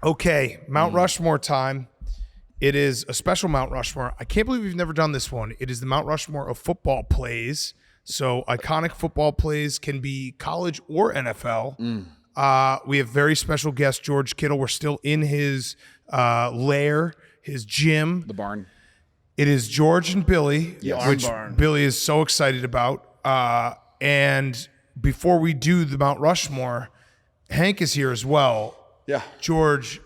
Okay, Mount Rushmore time. It is a special Mount Rushmore. I can't believe we've never done this one. It is the Mount Rushmore of football plays. So iconic football plays can be college or NFL. We have very special guest George Kittle. We're still in his lair, his gym. The barn. It is George and Billy, which barn. Billy is so excited about. And before we do the Mount Rushmore, Hank is here as well. Yeah. George,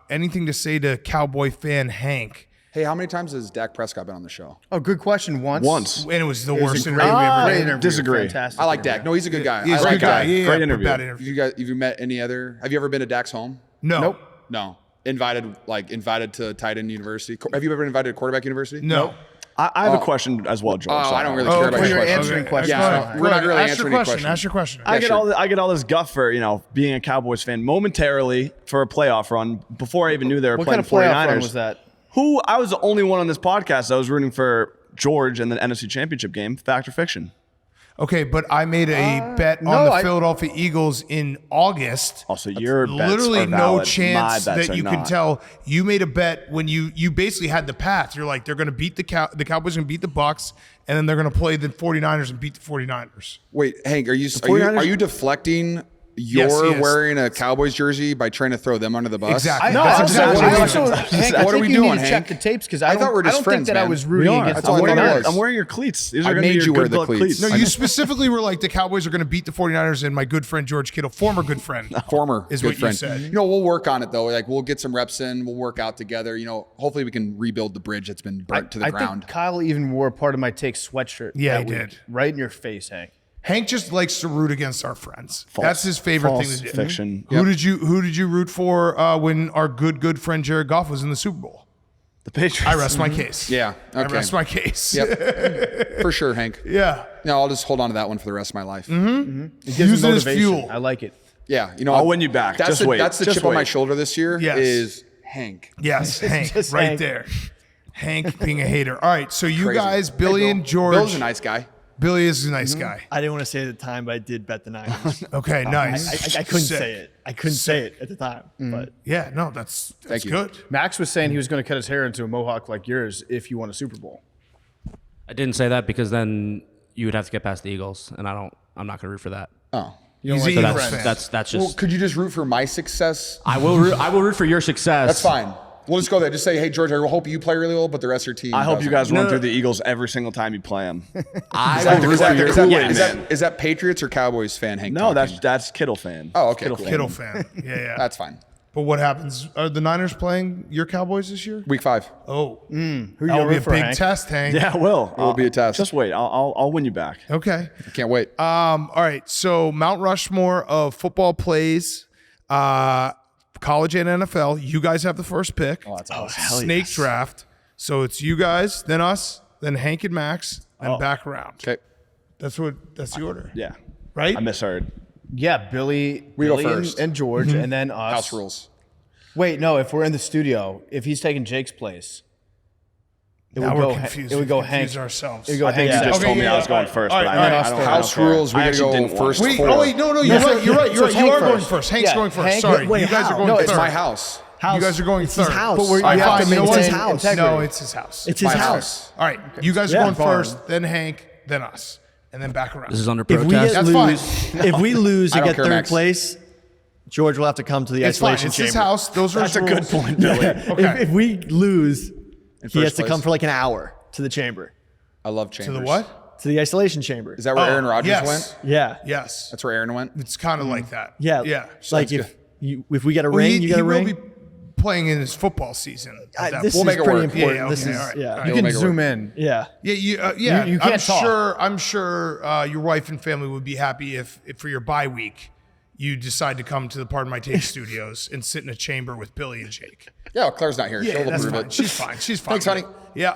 anything to say to Cowboy fan Hank? Hey, how many times has Dak Prescott been on the show? Oh, good question. Once. And it was the It was worst a interview we ever great did. interview. Disagree. Fantastic. I like Dak. No, he's a good guy. He's I a like good guy. Dak. Yeah, Great but interview. bad interview. Have you met any other? Have you ever been to Dak's home? No. Nope. No. Invited to tight end university. Have you ever invited to quarterback university? No. I have a question as well, George. Oh, I don't really Oh, care about okay. your You're question. answering questions. Yeah, we're not really Ask your answering any question. questions. Ask your question. I get sure. I get all this guff for being a Cowboys fan momentarily for a playoff run before I even knew they were What playing kind of playoff 49ers. run was that? Who I was the only one on this podcast that was rooting for George in the NFC Championship game. Fact or fiction? Okay, but I made a bet no, on the I- Philadelphia Eagles in August. Also, your bets Literally are no valid. chance My bets that are you not. can tell. You made a bet when you basically had the path. You're like, they're going to beat the Cowboys and beat the Bucks, and then they're going to play the 49ers and beat the 49ers. Wait, Hank, are you 49ers deflecting Yes, he is. wearing a Cowboys jersey by trying to throw them under the bus? Exactly. No, That's I exactly what I it also, is. Hank, I What are think we you doing, need to check Hank? the tapes because I thought we were just don't friends, think that I man. was We rooting are. against That's the all I thought it 49ers. was. I'm wearing your cleats. These are I going to be made your you wear good the luck cleats. No, you specifically were like, the Cowboys are going to beat the 49ers, and my good friend George Kittle, former good friend. Former Is good what you friend. said. You know, we'll work on it though. Like we'll get some reps in. We'll work out together. You know, hopefully we can rebuild the bridge that's been burnt to the I ground. think Kyle even wore part of my take sweatshirt. Yeah, that he week. did. Right in your face, Hank. Hank just likes to root against our friends. False. That's his favorite False thing to do. fiction. Who did you root for when our good friend Jared Goff was in the Super Bowl? The Patriots. I rest my case. Yeah, I okay. rest my case. Yep. For sure, Hank. Yeah. No, I'll just hold on to that one for the rest of my life. It gives Use me it as motivation. fuel. I like it. Yeah, you know, I'll win you back. That's Just the, wait. That's the Just chip on my wait. shoulder this year. Yes. Is Hank. Yes, Hank, Just right Hank. there. Hank being a hater. All right, so you Crazy. guys, Billy Hey, and Bill. George. Bill's a nice guy. Billy is a nice guy. I didn't want to say it at the time, but I did bet the Niners. Okay, nice. I couldn't Sick. say it. I couldn't say it at the time, but Yeah, no, that's Thank you. good. Max was saying he was going to cut his hair into a mohawk like yours if you won a Super Bowl. I didn't say that because then you would have to get past the Eagles, and I'm not going to root for that. Oh. He's like an So Eagles fan. that's just. Well, could you just root for my success? I will root for your success. That's fine. We'll just go there. Just say, hey, George, I hope you play really well, but the rest of your team I hope you doesn't. guys run through the Eagles every single time you play them. I will root Is for that, your is, that, Kool-Aid is, man. that, is that Patriots or Cowboys fan, Hank? No, talking? that's Kittle fan. Oh, okay, Kittle cool. fan. Kittle fan. Yeah. That's fine. But what happens? Are the Niners playing your Cowboys this year? Week 5. Oh, Who you that will gonna be a root for, big Hank? test, Hank. Yeah, it will. It will be a test. Just wait. I'll win you back. Okay. I can't wait. All right. So Mount Rushmore of football plays, college and NFL. You guys have the first pick. That's awesome. Snake draft. So it's you guys, then us, then Hank and Max, and back around. Okay. That's the order. Yeah. Right? I misheard. Yeah, Billy, We go Billy and- first. and George, and then us. House rules. Wait, no. If we're in the studio, if he's taking Jake's place, it Now would we're go. confused. It would go We've Hank. confused ourselves. It would go I think Hank. you just Okay, told me yeah, I was going all first, right, but all I right. don't House care. rules. We I gotta actually go didn't want first to. Wait, 4. oh wait, no, you're No, right. You're right. so You're right. it's You Hank are going first. first. Hank's Yeah, going first. Hank- Sorry. wait, you guys how? are going No, third. it's It's my house. You guys are going It's his third. house. But we're- All right, you have fine. to You know maintain what? integrity. No, it's his house. It's his My house. All right. You guys are Yeah. going Barn. first, then Hank, then us, and then back around. This is under if we protest. get That's fine. if we lose I and don't get care, third Max. place, George will have to come to the It's fine. isolation It's chamber. his house. Those are That's his a rules. good point, Billy. Okay. If we lose, he first has to place. come for like an hour to the chamber, I love To Chambers. the what? to the isolation chamber. Is that where Aaron Rodgers yes. went? Yeah, Yes. That's where Aaron went? It's kind of like that. yeah, Yeah. Like Sounds if we get a Well, ring, you get a will ring. be playing in his football season. at that This point. make is it pretty work. important. Yeah, This okay, is all right. yeah, All right. You We'll can make it zoom work. in. yeah. Yeah. You can't talk. I'm sure your wife and family would be happy if for your bye week you decide to come to the Pardon My Take studios and sit in a chamber with Billy and Jake. Yeah, well, Claire's not here. Yeah, She'll that's approve fine. it. She's fine. She's fine. Thanks, honey. Yeah.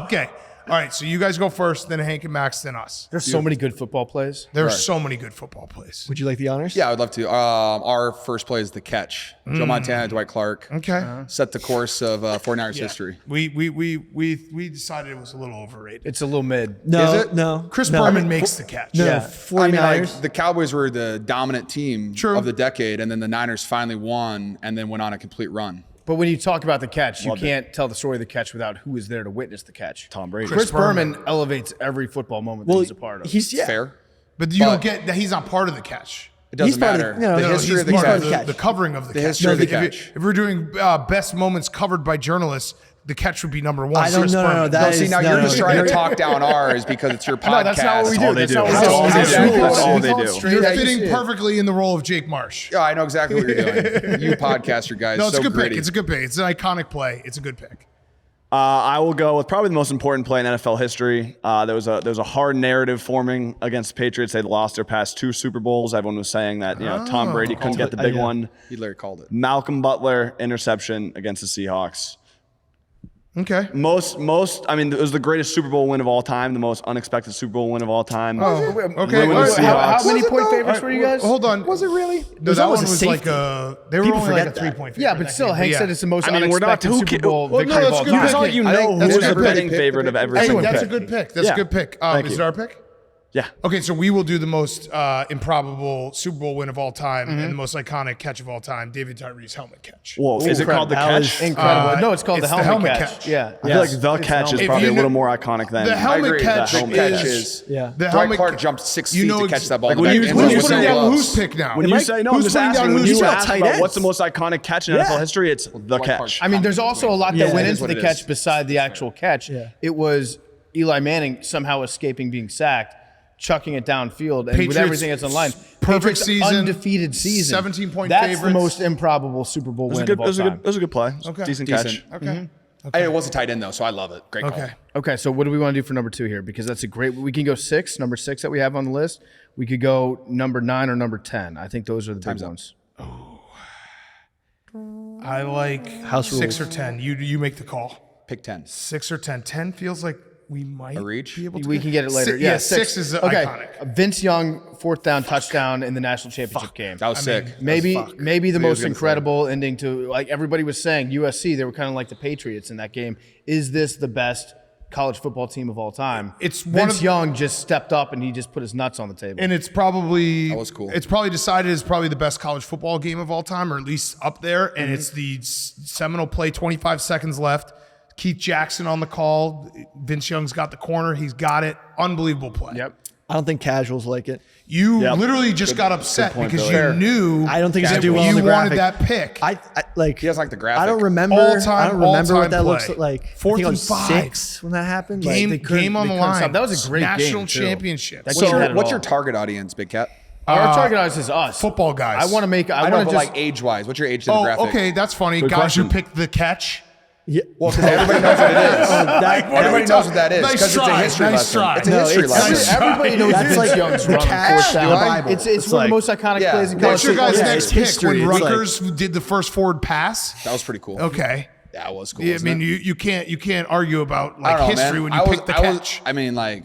Okay. All right, so you guys go first, then Hank and Max, then us. There's so many good football plays. There are so many good football plays. Would you like the honors? Yeah, I would love to. Our first play is the catch. Joe Montana, Dwight Clark. Okay. Set the course of 49ers history. We decided it was a little overrated. It's a little mid. No, Is it? no. Chris no. Berman makes the catch. No, Yeah. 49ers. The Cowboys were the dominant team True. of the decade, and then the Niners finally won and then went on a complete run. But when you talk about the catch, you can't tell the story of the catch without who was there to witness the catch. Tom Brady. Chris Berman elevates every football moment that he's a part of. He's Fair. But you don't get that he's not part of the catch. It doesn't part of matter. the- no, the no, history he's of the part part catch. of the catch. the covering of the catch. history of the If you- catch. If we're doing best moments covered by journalists, the catch would be number one. I don't Chris know. Berman. No, No, that see, is now no, you're no, just no, trying no. to talk down ours because it's your podcast. No, that's not what we do. all they That's do. not what That's we all do. they do. We That's call all it they do. straight You're as you fitting see it. perfectly in the role of Jake Marsh. Yeah, I know exactly what you're doing. You podcaster guys, No, it's so a good gritty. pick. It's a good pick. It's an iconic play. It's a good pick. I will go with probably the most important play in NFL history. There was a hard narrative forming against the Patriots. They'd lost their past 2 Super Bowls. Everyone was saying that Tom Brady couldn't get the big one. He literally called it. Malcolm Butler interception against the Seahawks. Okay. I mean, it was the greatest Super Bowl win of all time, the most unexpected Super Bowl win of all time. Okay. Ruined all the right. Seahawks. How many point All favorites right, were you guys? Hold on. Was it really? No, It was that one almost a was like safety. they were People only like a forget that. 3-point favorite. Yeah, but that still, game. Hank Yeah. said it's the most I mean, we're not- unexpected who Super ca- Bowl Well, no, victory of that's all good. time. That's all you I know think who that's was a the good betting pick. favorite of every Hey, single that's pick. a good pick. That's a Yeah. good pick. Thank Is you. it our pick? Yeah. Okay, so we will do the most improbable Super Bowl win of all time and the most iconic catch of all time, David Tyree's helmet catch. Whoa, is it called the That catch? was Incredible. No, it's called it's the the helmet helmet catch. catch. Yeah. I feel like the It's catch is helmet. probably you a little know- more iconic than The helmet agree. catch The helmet catch is is- Yeah. the Dwight helmet Clark ca- jumped 6 you feet know to ex- catch that ball. like in when the you- back end when zone you Who's with putting no down gloves. whose pick now? When you say no, I'm Who's just putting asking. down When whose you pick? ask tight about ends? what's the most iconic catch in NFL history, it's the Dwight Clark. catch. I mean, there's also a lot that Yeah. went It is into what the it catch is. beside the actual catch. Yeah. It was Eli Manning somehow escaping being sacked, chucking it downfield, and with Patriots everything that's on line. perfect Patriots season, undefeated season. 17-point That's the favorites. most improbable Super Bowl It was win a good, of it all was a time. good, it was a good play. It was a Okay. decent Decent. catch. Okay. It was a tight end though, so I love it. Great call. Okay. Okay, so what do we want to do for number 2 here? Because that's a great. We can go 6, number 6 that we have on the list. We could go number 9 or number 10. I think those are the big ones. I like House 6 rules. or 10. You make the call. Pick 10. 6 or 10. 10 feels like we might A reach? be able to. We can get it later. Six, Yeah, 6 is okay. iconic. Vince Young 4th down touchdown in the national championship game. That was sick. Maybe Fuck. maybe the We was most gonna incredible ending to, like everybody was saying, USC, they were kind of like the Patriots in that game. Is this the best college football team of all time? It's one Vince of- Young just stepped up and he just put his nuts on the table. And it's probably That was cool. It's probably decided as probably the best college football game of all time, or at least up there. And it's the seminal play, 25 seconds left. Keith Jackson on the call. Vince Young's got the corner. He's got it. Unbelievable play. Yep. I don't think casuals like it. You Yep. literally just got upset point, because Billy. you knew I don't think it's that do well you on the wanted graphic. that pick. I like. He doesn't like the graphic. I don't remember. All-time- I don't remember all-time what that looks play. like. I 4th think and on 5. 6 when that happened. Like, game they couldn't- game on they the couldn't line. stop. That was a great national game, too. championship. That What's game your, had it what's all. your target audience, Big Cat? Our target audience is us. Football guys. I want to make. I I know, want but to just. like age-wise, what's your age Oh, demographic? okay, that's funny. Good Guys question. who picked the catch. yeah. Well, because everybody knows what it is. What are we Everybody knows what that is Nice because it's a try, history nice lesson. try. It's a No, history it's- lesson. Everybody knows That's Vince like Young's the run on catch, 4th down. the Bible. It's It's one of the like- most iconic Yeah. plays in What's college What's your football. guys' Yeah, next it's pick history. when It's like- Rutgers did the first forward pass? That was pretty cool. Okay. That was cool. Yeah, I wasn't mean, it? you can't argue about I like don't know, history man. when you I was- pick the I was- catch. I mean, like,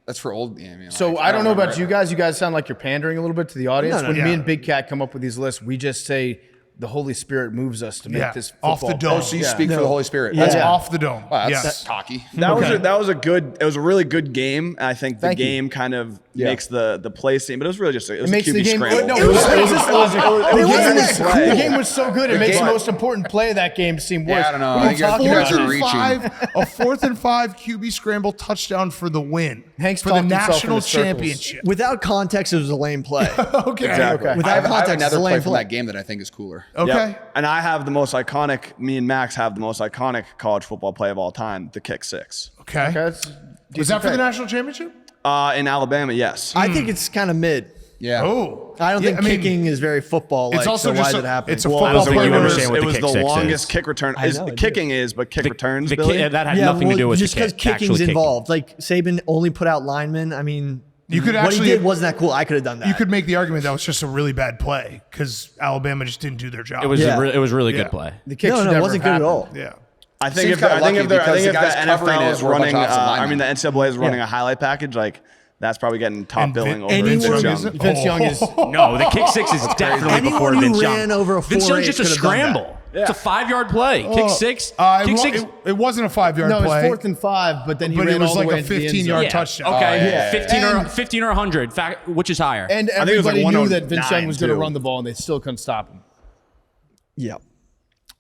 that's for old. I mean, So like, I don't know about remember you guys. You guys sound like you're pandering a little bit to the audience. No, When no. me Yeah. and Big Cat come up with these lists, we just say the Holy Spirit moves us to make Yeah, this off the football dome. it. So you Yeah. speak for the Holy Spirit. Yeah. That's Yeah. off the dome. Wow, that's yes. cocky. That was Okay. it was a really good game. And I think the Thank you. game kind of Yeah. makes the play scene, but it was really just it was makes a the QB game. scramble. No, It was- it was- it was- the it was a game good was- play. the game was so good. It makes the game- most important play of that game seem worse. Yeah, I don't know. What I are think you talking you guys about? are reaching. A 4th and 5 QB scramble touchdown for the win. Hank's for the talked himself national into circles. championship. Without context, it was a lame play. Okay. Exactly. Okay. Without I have context, it's another a play lame from play. that game that I think is cooler. Okay. Yep. And I have the most iconic. Me and Max have the most iconic college football play of all time: the kick six. Okay. Okay, that's Was that for the decent national championship? In Alabama, yes. I think it's kind of mid. Yeah. Oh. I don't Yeah, think I mean, kicking is very football. It's Like, also so just why a- is it happening? it's a Well, I football don't think player. you It was- understand what it the was kick the six longest is. kick return. I know, I do. Kicking is, but kick returns. The Billy. that had yeah, nothing to do with just the because kick, actually kicking's kicking. involved. Like Saban only put out linemen. I mean, You could what actually- he did wasn't that cool. I could have done that. You could make the argument that was just a really bad play because Alabama just didn't do their job. It was Yeah. it was really Yeah. good play. The kick No, should no, it never wasn't have good at happened. all. Yeah. I think Seems if the kinda lucky because the guys covering NFL it is were a bunch running, of offensive I linemen. mean the NCAA is running a highlight package, like that's probably getting top And billing over Vince Vince Young Young. isn't? Vince Young is No, the kick six is definitely before Anyone who Vince Young. ran over a Vince 4.8 Young's just a could have done that. scramble. It's a 5-yard play. Kick six. Kick six. It wasn't a 5-yard no, it play. was 4th and 5, but then he but ran it was all the like way a into the end 15-yard zone. touchdown. Okay, yeah. 15 or 100. Which is higher? And think it was like everybody knew that 109 Vince Young was going to too. run the ball, and they still couldn't stop him. Yeah.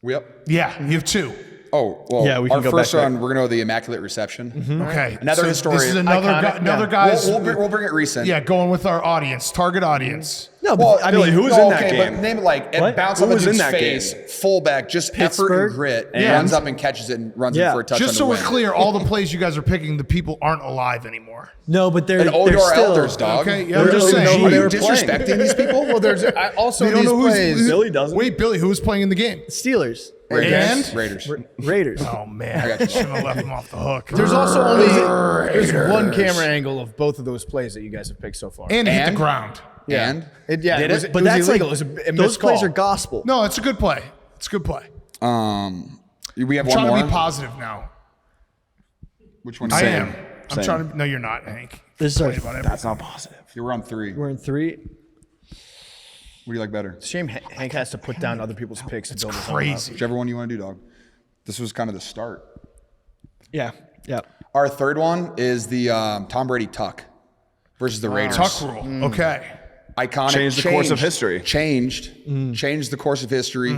Yep. Yeah, you have 2. Oh, well, Yeah, we can our go first back to one, we're going to go the Immaculate Reception. Okay. Another so story. This is another Iconic, another yeah. guy's. We'll bring it recent. Yeah, going with our audience, target audience. No, Well, but I Billy, mean, who was in that okay, game? but name it like it What? bounce Who up a was in dude's that face, fullback, just effort Pittsburgh? and grit, And? runs up and catches it and runs in for a touchdown. Just so to we're win. clear, all the plays you guys are picking, the people aren't alive anymore. no, but they're And Odor still Elders, dog. Okay, yeah, I'm just Are saying. you they were disrespecting these people? Well, there's also They don't these know who's- plays. Billy doesn't. Wait, Billy, who was playing in the game? Steelers, Raiders. And? Raiders. Raiders. Oh man, I shouldn't have left him off the hook. There's also only there's one camera angle of both of those plays that you guys have picked so far. And it hit the And? ground. And It Did was, it? But was that's illegal. like It was a those missed plays call. are gospel. No, it's a good play. It's a good play. we have I'm one trying more. to be positive now. Which one? I Same. am. I'm Same. trying to. No, you're not, Hank. This is our, Complain about everything. That's not positive. You were on 3. we're in 3. What do you like better? It's a shame Hank has to put down other people's picks. It's to build his own crazy. Whichever one you want to do, dog. This was kind of the start. Yeah. Yeah. Our third one is the Tom Brady tuck versus the Raiders. Tuck rule. Okay. Iconic. Changed the course of history. Changed the course of history.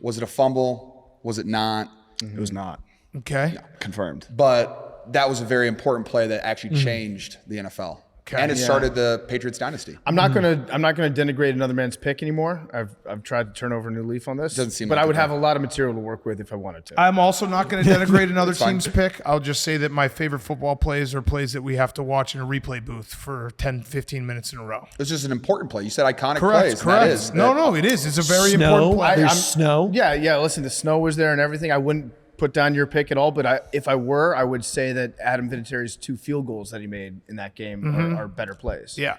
Was it a fumble? Was it not? It was not Okay. confirmed. But that was a very important play that actually changed the NFL. Okay. And it started the Patriots dynasty. I'm not gonna denigrate another man's pick anymore. I've tried to turn over a new leaf on this. Doesn't seem but like I would it, have a lot of material to work with if I wanted to. I'm also not going to denigrate another fine. team's pick. I'll just say that my favorite football plays are plays that we have to watch in a replay booth for 10, 15 minutes in a row. It's just an important play. You said iconic Correct. plays. and Correct. That is. No, it is. It's a very important play. There's snow. Yeah. Listen, the snow was there and everything. I wouldn't put down your pick at all. But if I were, I would say that Adam Vinatieri's 2 field goals that he made in that game are better plays. Yeah.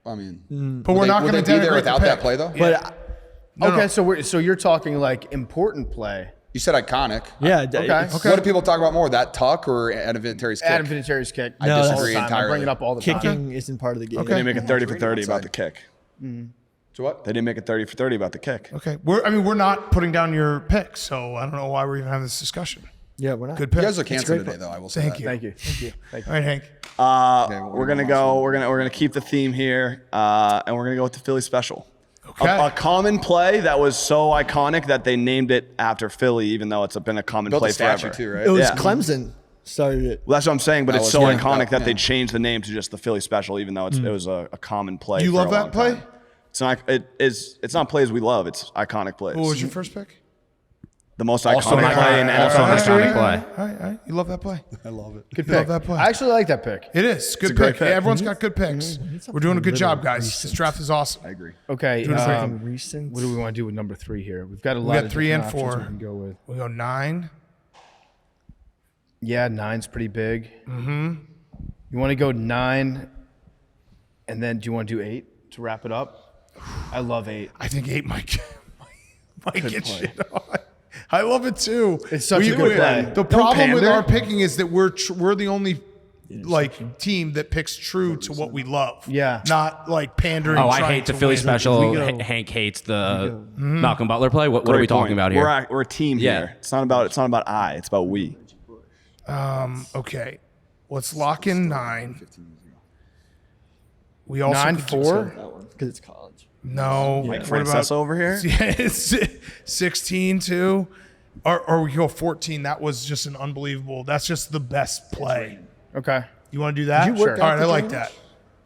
I mean, But we're not would going to they be there denigrate without the that pick. play though? But Okay, so you're talking like important play. You said iconic. yeah. Okay. What do people talk about more? That tuck or Adam Vinatieri's kick? Adam Vinatieri's kick. I No, that's- disagree all the time. I entirely. bring it up all the time. Kicking isn't part of the game. They didn't make it 30 for 30 about the kick. So what? They didn't make it 30 for 30 about the kick. Okay. We're not putting down your pick, so I don't know why we're even having this discussion. Yeah, we're not. Good You pick. guys look handsome today, though. I will say Thank that. you. Thank you. Thank you. All right, Hank. We're gonna go. We're gonna keep the theme here, and we're gonna go with the Philly special. Okay. A common play that was so iconic that they named it after Philly, even though it's been a common Built play a statue forever. too, right? It was Yeah. Clemson started it. Well, that's what I'm saying, but That it's was- so yeah. iconic that Yeah. they changed the name to just the Philly special, even though it was a common play. Do you for love a that long play? time. It's not. It's not plays we love. It's iconic plays. What was your first pick? The most Also iconic an play in also NFL an history. iconic play. All right. You love that play. I love it. Good You love pick. that play. I actually like that pick. It is. Good a great pick. pick. Everyone's got good picks. We're doing a good job, guys. This draft is awesome. I agree. Okay. Recent. What do we want to do with number 3 here? We've got a lot got of 3 and different options 4. we can go with. We go 9. Yeah, 9's pretty big. Mm-hmm. You want to go 9, and then do you want to do 8 to wrap it up? I love 8. I think 8 might get shit on. I love it too. It's such a good play. The problem with pander. our picking is that we're the only team that picks true to what we love. Yeah. Not like pandering. Oh, I trying hate the to Philly win. special. Hank hates the Malcolm Butler play. What are Great we talking point. about here? We're a team Yeah. here. It's not about I. It's about we. Okay, let's lock in 9. We also 9-4. Because it's college. No. Like What about Francesa over here. Yeah, it's 16 too. Or we go 14. That was just an unbelievable. That's just the best play. Okay. You want to do that? Did you work All out right, the I like drainage? that.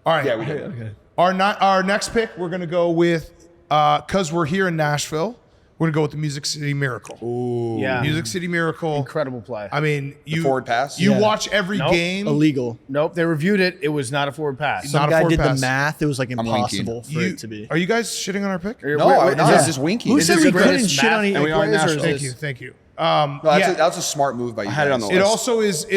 All right. Yeah, we did. Okay. Our next pick, we're gonna go with because we're here in Nashville. We're gonna go with the Music City Miracle. Yeah. Music City Miracle. Incredible play. I mean, you forward pass? You Yeah. watch every Nope. game. Illegal. Nope. They reviewed it. It was not a forward pass. Not Some a guy forward did pass. the math. It was like winking. impossible for You- it to be. Are you guys shitting on our pick? No, I was just winky. Who Is said this we the couldn't greatest shit on math each we are plays, or is national. this- Thank you. No, that's a smart move by you. I had it on guys. the It list.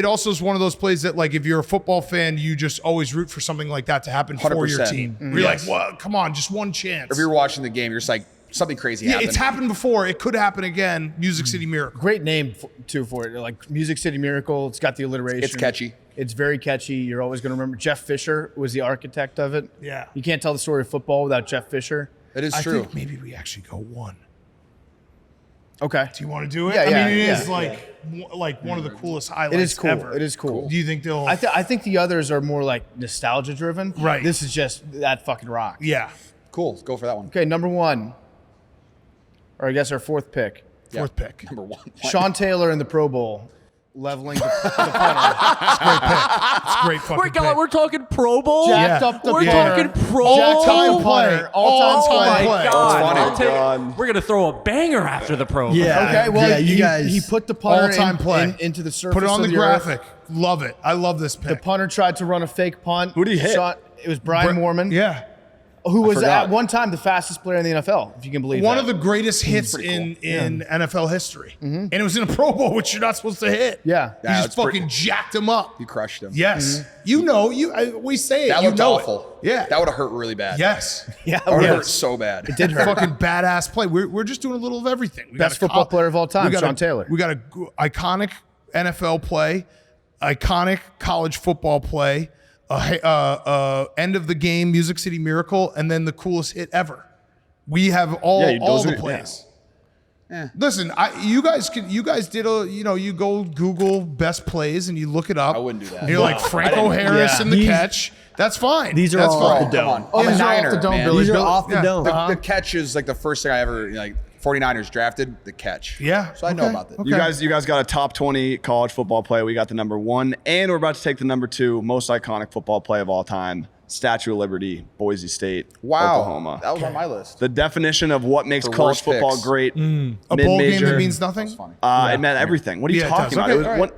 also is one of those plays that, like, if you're a football fan, you just always root for something like that to happen for your 100%. team. You're Yes. like, well, come on, just one chance. If you're watching the game, you're just like, something crazy Yeah, happened. it's happened before. It could happen again. Music City Miracle. Great name too for it. Like Music City Miracle. It's got the alliteration. It's catchy. It's very catchy. You're always going to remember. Jeff Fisher was the architect of it. Yeah. You can't tell the story of football without Jeff Fisher. It is I true. think maybe we actually go one. Okay. Do you want to do it? Yeah, I yeah, mean, it yeah. is like one of the coolest highlights It is cool. ever. It is cool. Do you think they'll? I think the others are more like nostalgia driven. Right. This is just that fucking rock. Yeah. Cool. Let's go for that one. Okay, number 1. Or I guess our 4th pick. Fourth pick. Number 1. Sean Taylor in the Pro Bowl, leveling the punter. It's a great fucking pick. We're talking Pro Bowl. Jacked up the We're punter. talking Pro Jacked Bowl. up the punter. All-time Oh my play. God! funny. I'll take- God. We're gonna throw a banger after the Pro Bowl. Yeah. Okay, well, Yeah, you guys- he put the punter All-time play. into the surface Put it on of the earth. graphic. Love it. I love this The pick. punter tried to run a fake punt. Who'd he hit? It was Brian Moorman, Yeah. who was forgot. at one time the fastest player in the NFL, if you can believe One that. of the greatest hits pretty in NFL history. And it was in a Pro Bowl, which you're not supposed to hit. Yeah. He Yeah, just that's pretty fucking jacked him up. You crushed him. Yes. You know, we say it. That you looked know awful. It. Yeah. That would have hurt really bad. Yes. Yeah, That would yeah. have hurt so bad. Did hurt. Fucking badass play. We're just doing a little of everything. We Best got a football player of all time, we got Sean Taylor. We got a iconic NFL play, iconic college football play, end of the game, Music City Miracle, and then the coolest hit ever. We have all those the are- plays. Listen, you guys did you go Google best plays and you look it up. I wouldn't do that. And you're like Franco Harris Yeah. in the catch. That's fine. These are That's all fine. off the Come dome. on. Oh, I'm a these are off Niner, the dome, man. Billy. These are Bill- off the yeah. dome. The catch is like the first thing I ever 49ers drafted. The catch. Yeah. So I know okay, about that. okay. You guys got a top 20 college football play. We got the number 1, and we're about to take the number 2 most iconic football play of all time. Statue of Liberty, Boise State, Wow. Oklahoma. That was on my list. The definition of what makes For college worst football picks. great. A bowl game Mid-major. that means nothing. That's funny. It meant everything. What are you Yeah, it talking does. about? Okay, It was all right. one-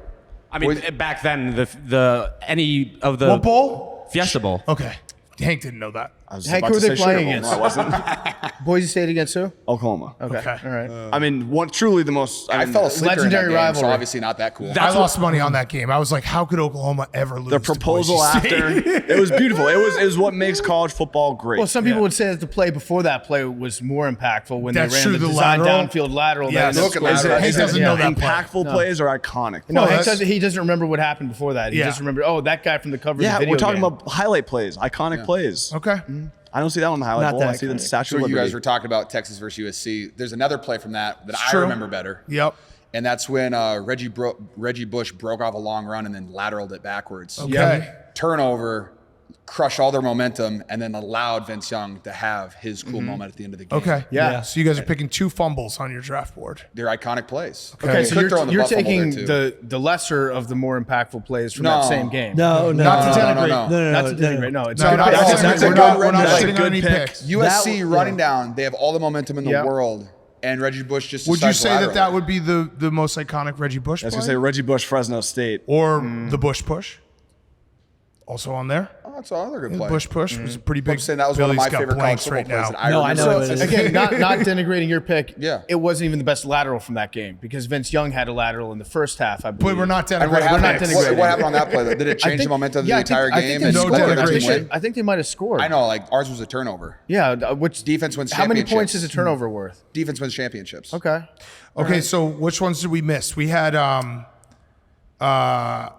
I mean, back then, the any of the What bowl? Fiesta Bowl. Okay. Hank didn't know that. I was Hank, about who to are they say playing Sugar Bowl. against? No, I wasn't. Boise State against who? Oklahoma. Okay. All right. I mean, truly the most. I fell asleep during that legendary game, so rivalry. obviously not that cool. I lost money on that game. I was like, how could Oklahoma ever lose? The to proposal Boise State? after it was beautiful. It was what makes college football great. Well, some people would say that the play before that play was more impactful when That's they ran true, the the design lateral. downfield lateral. Yes. than Look the at square. that. Hank doesn't know that play. Impactful plays are iconic. No, Well, Hank that's- he doesn't remember what happened before that. He Yeah. just remembered, that guy from the cover of Yeah, the video we're talking game. about highlight plays, iconic plays. Okay. I don't see that on the highlight Not bowl. that I see the iconic. Statue So of you Liberty. guys were talking about Texas versus USC. There's another play from that I true. remember better. Yep. And that's when Reggie Bush broke off a long run and then lateraled it backwards. Okay. Turnover, crush all their momentum, and then allowed Vince Young to have his cool moment at the end of the game. Okay. Yeah. So you guys are picking 2 fumbles on your draft board. They're iconic plays. Okay, You so could throw in the you're butt fumble taking there, too. the lesser of the more impactful plays from No. that same game. No, no, Not to no, denigrate. no. Not to denigrate. No, it's No, good. not That's to a- denigrate. a We're good not run. That's sitting a on any good pick. picks. USC That- running down, they have all the momentum in the Yeah. world, and Reggie Bush just Would you decides to say that lateral that it. would be the most iconic Reggie Bush I was play? gonna say Reggie Bush, Fresno State. Or the Bush push? Also on there? Oh, that's another good play. Bush push was a pretty big. I'm saying that was one of Billy's my got favorite college blanks football right plays now. that I No, I remember. know it is. Again, not denigrating your pick. Yeah. It wasn't even the best lateral from that game because Vince Young had a lateral in the first half, I believe. But we're not And what denigrating. We're not happened, denigrating. what happened on that play? Though? Did it I change think- the momentum of yeah, the I think- entire I think game? they and No scored. led the denigration. team win? I think they might have scored. I know, like ours was a turnover. Yeah, which Defense wins How many championships. points is a turnover worth? Defense wins championships. Okay. Okay, so which ones did we miss? We had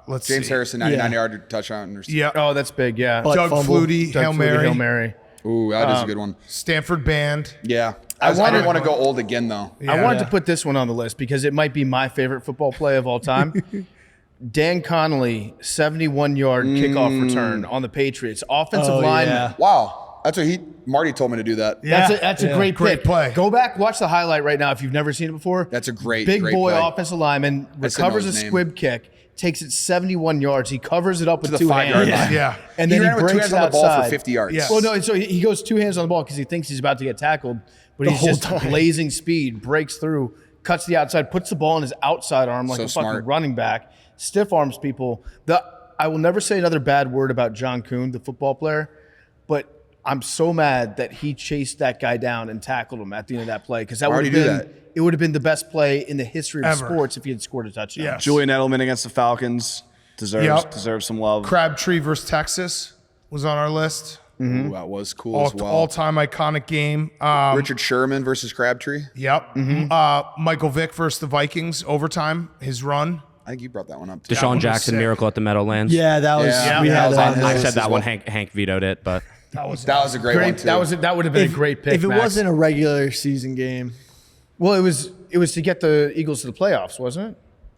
let's James see. Harrison, 99-yard touchdown. Yeah. Oh, that's big. Yeah. But- Doug fumble. Flutie, Doug Hail Flutie, Mary. Hail Mary. Ooh, that is a good one. Stanford Band. Yeah. I didn't want to go old again, though. I wanted to put this one on the list because it might be my favorite football play of all time. Dan Connolly, 71-yard kickoff return on the Patriots. Offensive Oh, line. yeah. Wow. That's what Marty told me to do that. Yeah. That's a great Great pick. play. Go back, watch the highlight right now if you've never seen it before. That's a great big boy play. offensive lineman just didn't know recovers a his name. squib kick, takes it 71 yards. He covers it up with the two 5-yard hands. line. Yeah. And He then ran he with two breaks hands it on the ball outside. for 50 yards. Yeah. Well, no, so he goes two hands on the ball because he thinks he's about to get tackled, but he's whole just time. blazing speed, breaks through, cuts the outside, puts the ball in his outside arm like So a fucking smart. running back, stiff arms people. I will never say another bad word about John Kuhn, the football player, but I'm so mad that he chased that guy down and tackled him at the end of that play because that Why would would have he do been that? it would have been the best play in the history of Ever. sports if he had scored a touchdown. Yes. Julian Edelman against the Falcons deserves Yep. deserves some love. Crabtree versus Texas was on our list. Ooh, that was cool as well. All-time iconic game. Richard Sherman versus Crabtree. Yep. Michael Vick versus the Vikings overtime. His run. I think you brought that one up too. That one Deshaun was Jackson sick. miracle at the Meadowlands. Yeah, that was. Yeah. We Yeah, had that was that. on his I list said as that one. well. Hank vetoed it, but That was a great one too. That would have been a great pick. If it Max. wasn't a regular season game, well, it was to get the Eagles to the playoffs, wasn't it?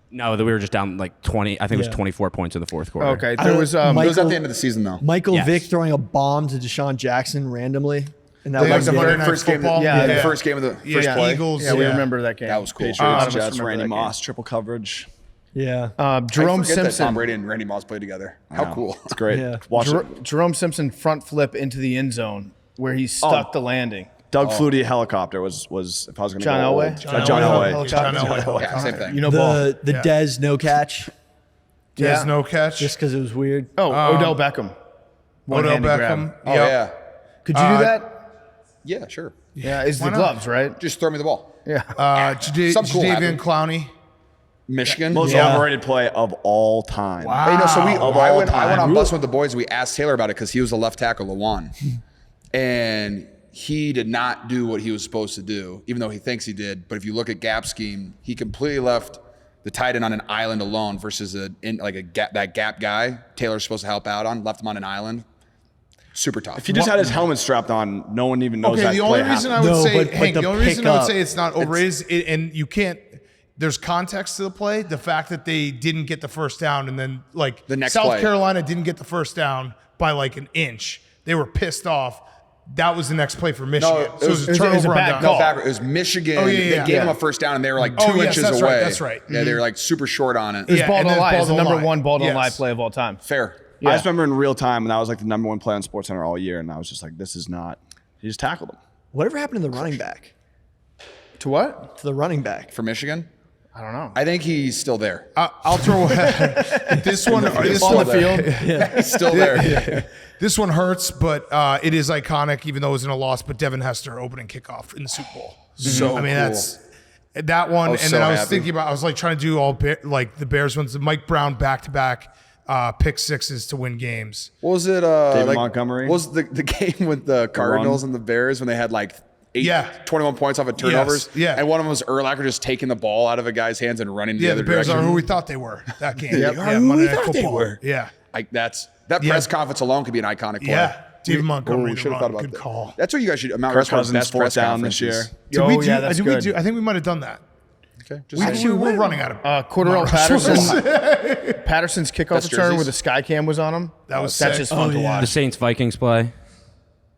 no, that we were just down like 20. I think it was Yeah. 24 points in the fourth quarter. Okay, I there don't- was It Mike- was at the end of the season though. Michael Yes. Vick throwing a bomb to Deshaun Jackson randomly, and that They was had the it. Monday Night First game, Football. Yeah, the first game of the first play. Eagles. Yeah, we remember that game. That was cool. A lot Patriots, of us Jets, remember Randy that game. Moss, triple coverage. Yeah. Jerome I forget that Tom Simpson. Brady and Randy Moss played together. How cool! It's great. Yeah. Watch it. Jerome Simpson front flip into the end zone where he stuck the landing. Doug Flutie helicopter was if I was going to John go Elway? old. John John Elway. Elway. John Elway. Yeah, same thing. You know, ball. The Dez no catch, There's Yeah. no catch. just because it was weird. Oh, Odell Beckham. Odell One-handed Beckham. grab. Oh Yep. yeah, Could you do that? yeah, sure. Yeah, it's Why the not? gloves, right? Just throw me the ball. Yeah. Some cool Jadavian happened. Clowney. Michigan. Most Yeah. overrated play of all time. Wow. Hey, no, so I all went time. on bus with the boys. We asked Taylor about it because he was a left tackle, Lawan, and he did not do what he was supposed to do, even though he thinks he did. But if you look at gap scheme, he completely left the tight end on an island alone versus that gap guy Taylor's supposed to help out on. Left him on an island. Super tough. If he just had his helmet strapped on, no one even knows Okay, that the play only reason I happened. would No, say, but Hank, the the only reason I would pickup, say it's not overrated is, and you can't, there's context to the play. The fact that they didn't get the first down and then, like, The next South play. Carolina didn't get the first down by like an inch. They were pissed off. That was the next play for Michigan. it So was- a it was a turnover on bad down. call. No, backward. It was Michigan. Oh, yeah, They yeah, gave yeah. him a first down, and they were like Oh, 2 yes, inches that's away. right, that's right. Yeah, they were like super short on it. It was Yeah, ball and don't then lie. ball It's the don't number lie. one ball don't Yes. lie play of all time. Fair. Yeah. I just remember in real time, and that was like the number one play on SportsCenter all year, and I was just like, this is not. He just tackled him. Whatever happened to the running back? To what? To the running back. For Michigan, I don't know. I think he's still there. I'll throw this one. This On one, the field. He's still there. this one hurts, but it is iconic, even though it was in a loss. But Devin Hester opening kickoff in the Super Bowl. So I mean, cool. that's that one. was And so then I was happy. thinking about, I was like trying to do all like the Bears ones. The Mike Brown back-to-back pick sixes to win games. What was it? David Montgomery? What was the game with the Cardinals and the Bears when they had like 21 points off of turnovers? Yes, yeah. And one of them was Urlacher just taking the ball out of a guy's hands and running Yeah, the the other Bears direction. are who we thought they were that game. Yep. Yeah, Who Monday we Night thought they Football. were. Yeah, That Yeah. press conference alone could be an iconic play. yeah. David Montgomery. we the should have run. thought about Good that. call. That's what you guys should. Mount Kirk Rushmore's Cousins best fourth press down this conferences. year. Did we do? yeah, that's did we good. do? I think we might have done that. Okay, just We were running out of. Cordero Mount Patterson. Patterson's kickoff Best return jerseys. where the sky cam was on him. was That's sick. just fun to yeah. watch. The Saints Vikings play.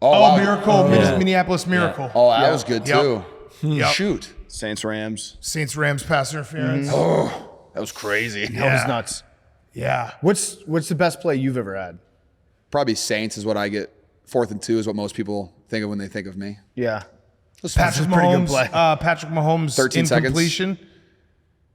Oh, wow. Miracle, yeah. Minneapolis Miracle. Oh, that was good Yep. too. Yep. Shoot, Saints, Rams. Saints Rams pass interference. that was crazy. That was nuts. Yeah. What's the best play you've ever had? Probably Saints is what I get. 4th and 2 is what most people think of when they think of me. Yeah. Patrick a pretty good Mahomes. play. Patrick Mahomes 13 seconds. incompletion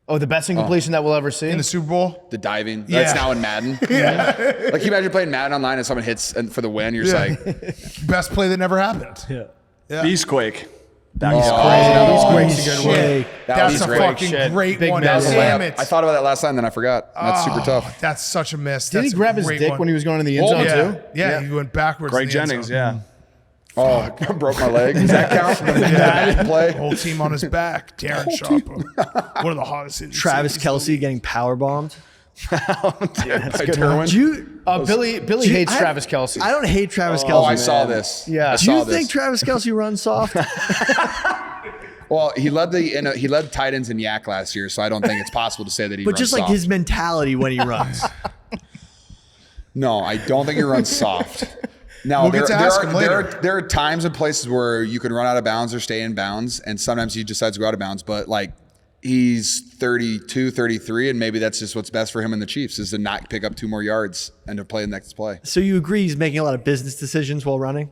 Oh, the best incompletion that we'll ever see? in the Super Bowl. The diving. Yeah. That's now in Madden. Yeah. Like you imagine playing Madden online and someone hits and for the win. You're just Yeah. like, Best play that never happened. Yeah. Beastquake. That Oh, was He's shit. a good one. That's was a great. fucking Shit. great Big one. man. Damn it. I thought about that last time, then I forgot. That's super tough. That's such a miss. Did he That's a grab his great dick one. when he was going in the end Oh, zone Yeah. too? Yeah, he went backwards. Greg in the end Jennings, zone. yeah. Oh, broke my leg. Does that count? Bad play. Whole team on his back. Darren Sharp. One of the hottest in the Travis cities. Kelsey getting power bombed. By Derwin. Do you? Billy do you- hates I- Travis Kelsey. I don't hate Travis Oh, Kelsey. I saw this. Yeah. I Do Do you saw this. think Travis Kelsey runs soft? Well, he led tight ends in Yak last year, so I don't think it's possible to say that he But runs just like soft. his mentality when he runs. No, I don't think he runs soft. Now, We'll get to ask him later. there are times and places where you can run out of bounds or stay in bounds, and sometimes he decides to go out of bounds. But like he's 32, 33, and maybe that's just what's best for him and the Chiefs is to not pick up 2 more yards and to play the next play. So you agree he's making a lot of business decisions while running?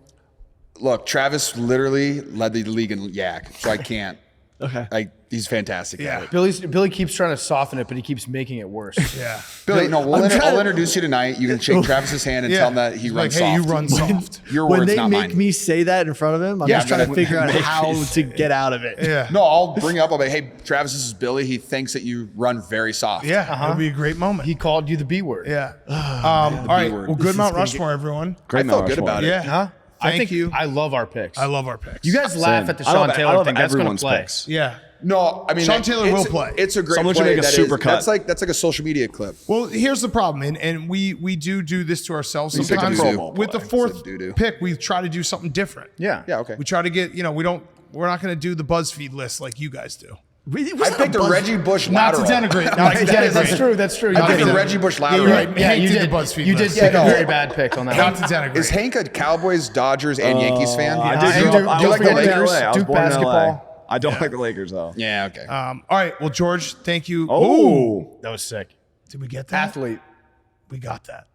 Look, Travis literally led the league in Yak, so I can't. Okay. Like he's fantastic Yeah. at it. Billy keeps trying to soften it, but he keeps making it worse. Yeah. Billy, no, I'll introduce you tonight. You can shake Travis's hand and Yeah. tell him that he He's runs like, hey, soft. you run soft. Your When words, they not make mine. me say that in front of him, I'm Yeah, just trying to I'm figure out gonna- how to get out of it. Yeah. No, I'll bring up. I'll be, hey, Travis, this is Billy. He thinks that you run very soft. Yeah. It'll be a great moment. He called you the B word. Yeah. All right. word. Well, good Mount Rushmore, everyone. I felt good about it. Yeah. Huh? I Thank think you. I love our picks. I love our picks. You guys laugh at the I Sean love, Taylor I love thing. That's going to everyone's play. picks. Yeah. No, I mean Sean Taylor it's- will play. It's a great Someone should play. make a that super is- cut. That's like a social media clip. Well, here's the problem, and we do this to ourselves pick a sometimes. Pro Bowl With the play. fourth It's a doo-doo. pick, we try to do something different. Yeah. Yeah, okay. We try to get, we're not going to do the BuzzFeed list like you guys do. I picked a Reggie Bush Not to lateral. denigrate. Not to That's denigrate. true. That's true. I picked You a did. Reggie Bush Yeah, lateral. you're right. Yeah, Hank you did did. the BuzzFeed You did list. pick Yeah, a no. very bad pick on that Not one. to denigrate. Is Hank a Cowboys, Dodgers, and Yankees fan? I Yeah, did. you do- I don't like the forget Lakers. LA. I was Duke born in LA. basketball. I don't like the Lakers though. Yeah, okay. All right. Well, George, thank you. Oh, That was sick. Did we get that? Athlete. We got that.